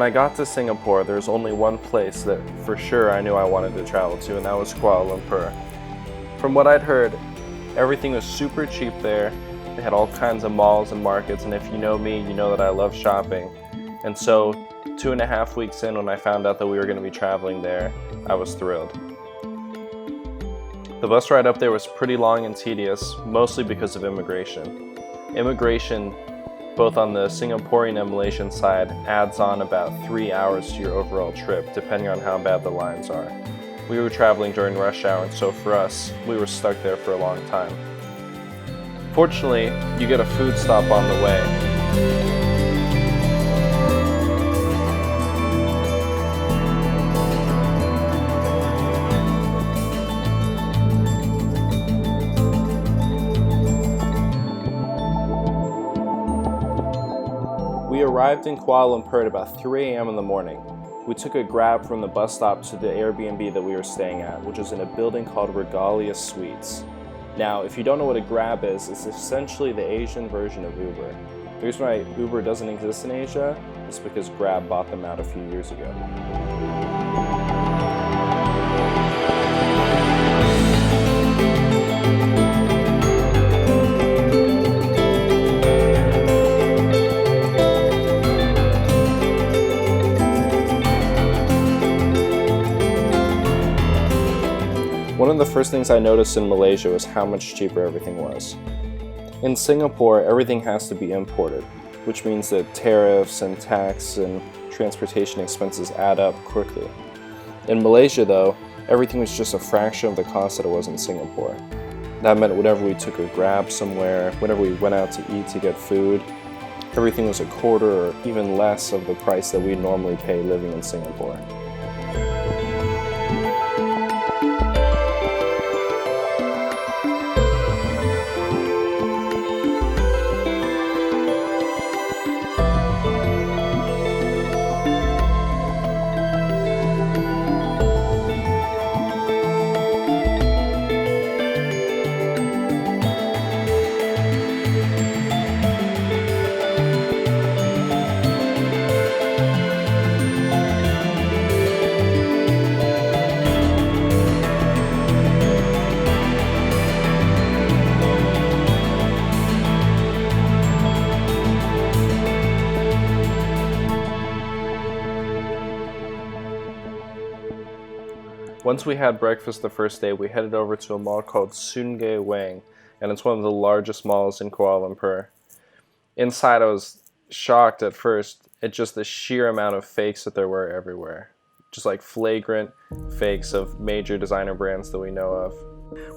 I got to Singapore, there's only one place that for sure I knew I wanted to travel to, and that was Kuala Lumpur. From what I'd heard, everything was super cheap there. They had all kinds of malls and markets, and if you know me, you know that I love shopping. And so 2.5 weeks in, when I found out that we were going to be traveling there, I was thrilled. The bus ride up there was pretty long and tedious, mostly because of immigration. Immigration, both on the Singaporean and Malaysian side, adds on about 3 hours to your overall trip, depending on how bad the lines are. We were traveling during rush hour, and so for us, we were stuck there for a long time. Fortunately, you get a food stop on the way. We arrived in Kuala Lumpur at about 3 a.m. in the morning. We took a Grab from the bus stop to the Airbnb that we were staying at, which was in a building called Regalia Suites. Now, if you don't know what a Grab is, it's essentially the Asian version of Uber. The reason why Uber doesn't exist in Asia is because Grab bought them out a few years ago. One of the first things I noticed in Malaysia was how much cheaper everything was. In Singapore, everything has to be imported, which means that tariffs and tax and transportation expenses add up quickly. In Malaysia, though, everything was just a fraction of the cost that it was in Singapore. That meant whenever we took a Grab somewhere, whenever we went out to eat to get food, everything was a quarter or even less of the price that we normally pay living in Singapore. Once we had breakfast the first day, we headed over to a mall called Sungai Wang, and it's one of the largest malls in Kuala Lumpur. Inside, I was shocked at first at just the sheer amount of fakes that there were everywhere. Just like flagrant fakes of major designer brands that we know of.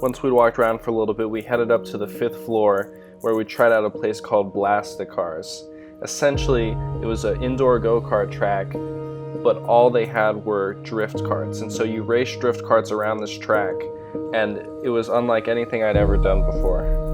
Once we'd walked around for a little bit, we headed up to the 5th floor where we tried out a place called Cars. Essentially, it was an indoor go-kart track, but all they had were drift carts. And so you race drift carts around this track, and it was unlike anything I'd ever done before.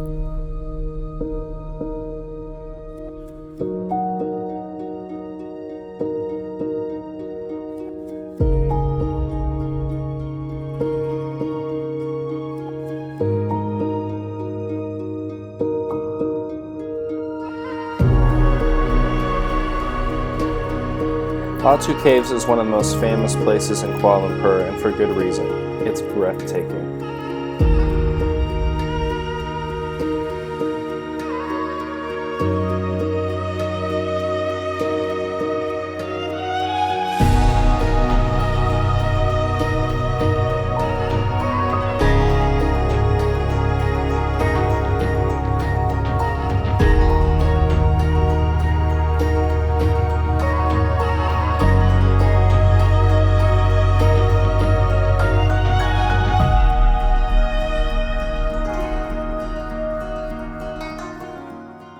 Batu Caves is one of the most famous places in Kuala Lumpur, and for good reason. It's breathtaking.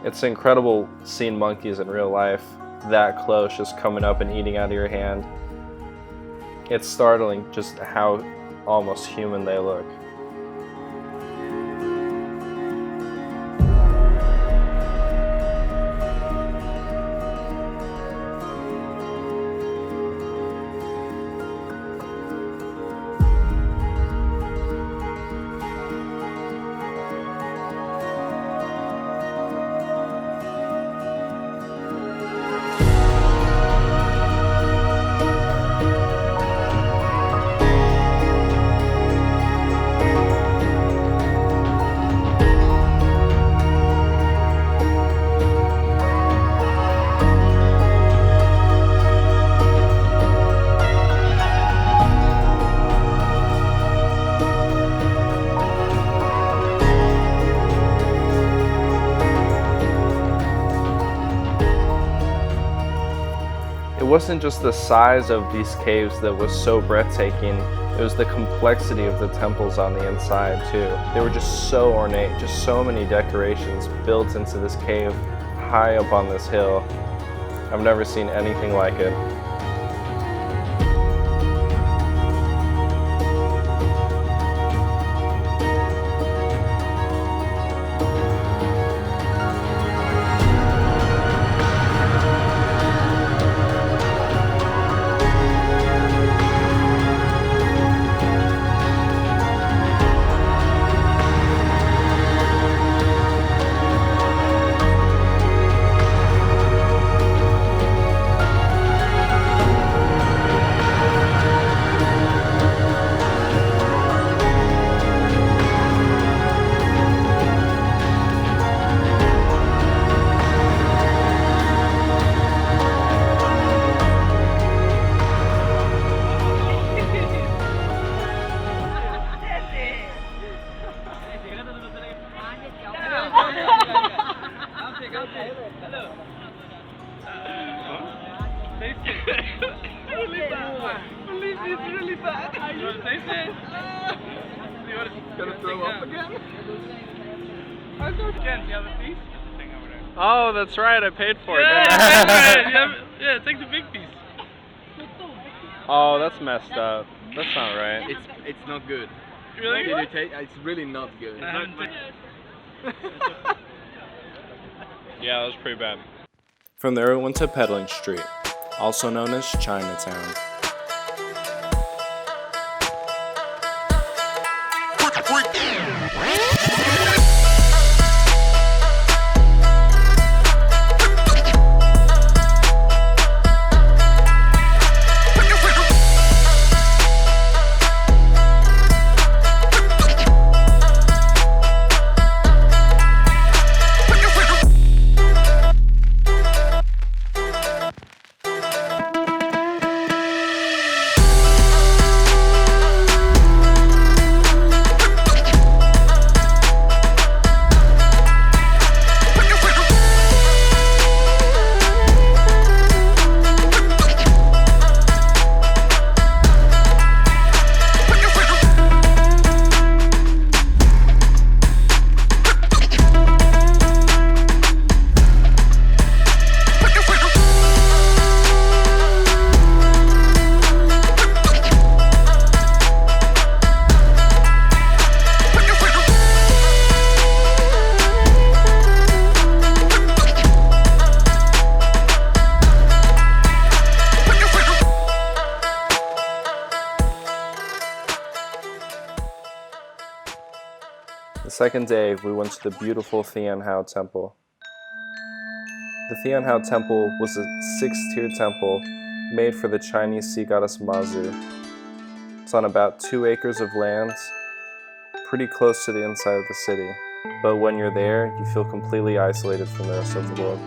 It's incredible seeing monkeys in real life that close, just coming up and eating out of your hand. It's startling just how almost human they look. wasn't just the size of these caves that was so breathtaking, it was the complexity of the temples on the inside too. They were just so ornate, just so many decorations built into this cave high up on this hill. I've never seen anything like it. Gonna throw up again? Oh, that's right, I paid for it. Yeah, take the big piece. Oh, that's messed up. That's not right. It's not good. Really? Did you take? It's really not good. Yeah, that was pretty bad. From there we went to Peddling Street, also known as Chinatown. The second day, we went to the beautiful Thean Hou Temple. The Thean Hou Temple was a 6-tier temple made for the Chinese sea goddess Mazu. It's on about 2 acres of land, pretty close to the inside of the city. But when you're there, you feel completely isolated from the rest of the world.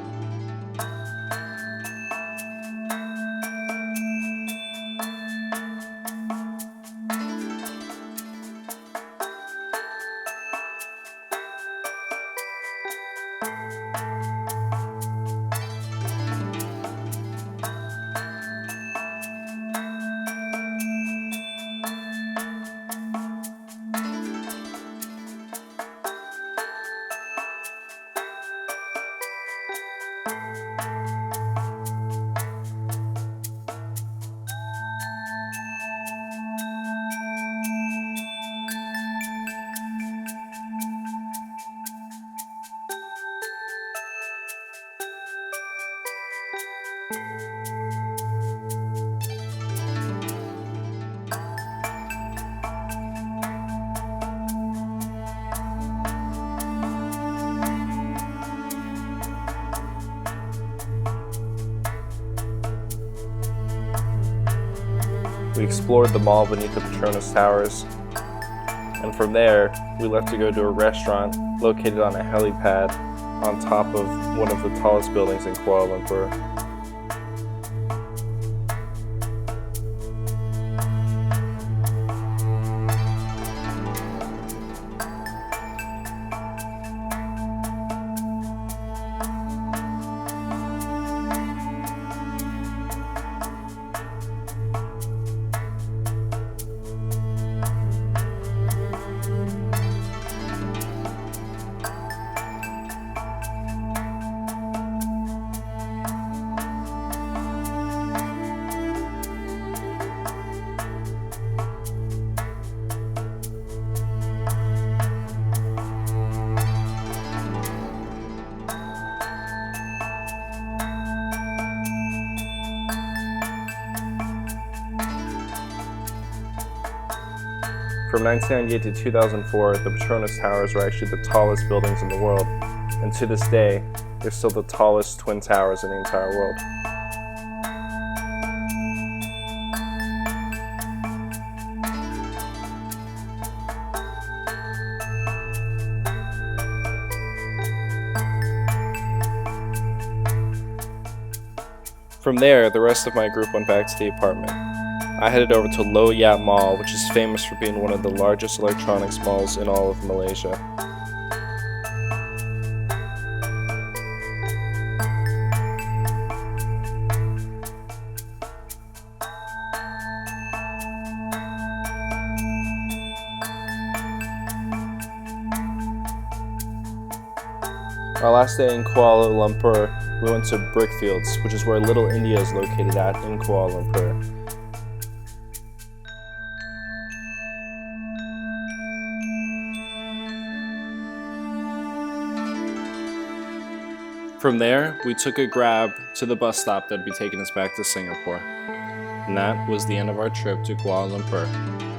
We explored the mall beneath the Petronas Towers, and from there, we left to go to a restaurant located on a helipad on top of one of the tallest buildings in Kuala Lumpur. From 1998 to 2004, the Petronas Towers were actually the tallest buildings in the world, and to this day, they're still the tallest twin towers in the entire world. From there, the rest of my group went back to the apartment. I headed over to Yat Mall, which is famous for being one of the largest electronics malls in all of Malaysia. Our last day in Kuala Lumpur, we went to Brickfields, which is where Little India is located at in Kuala Lumpur. From there, we took a grab to the bus stop that would be taking us back to Singapore. And that was the end of our trip to Kuala Lumpur.